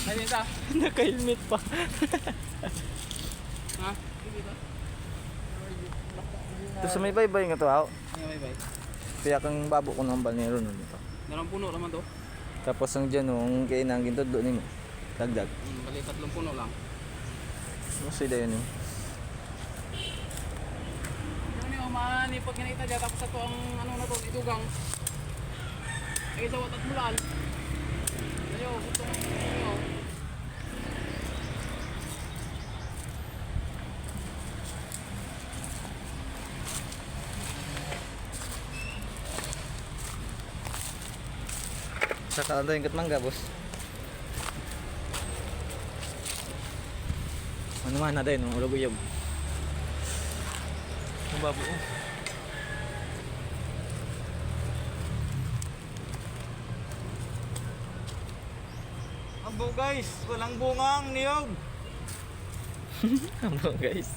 Ay, dito. Naka-helmet pa. Ha? Dito. Ito sa may baybay nga to, aw. May bay. Kaya kang babo ko ng balnero nun dito. Narang puno naman to. Tapos ang dyan, ang kainang gintod doon mo. Dagdag. Bali 3 puno lang. Masih da yun eh. Ano niyo, manipag kinita dyan. Tapos ito ang ano na to, idugang. Ay, sa watat mulan. Ayo, gusto mo. Ayo. Saka ano yung katmangga, boss? Ano man na din, ulog uyog. Ang babo oh. Abo guys, walang bungang niyog. Ano guys?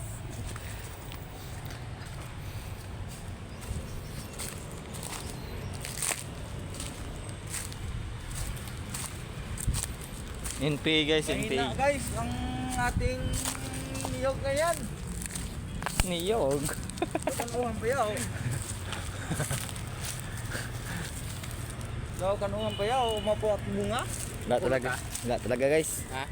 NPA guys, Mahina NPA. guys, ang ating niyog ngayon. Niyog. Kanuhan pa yaw. Daw kanuhan pa yaw, umapo at bunga. Wala talaga. Wala talaga guys. Ha?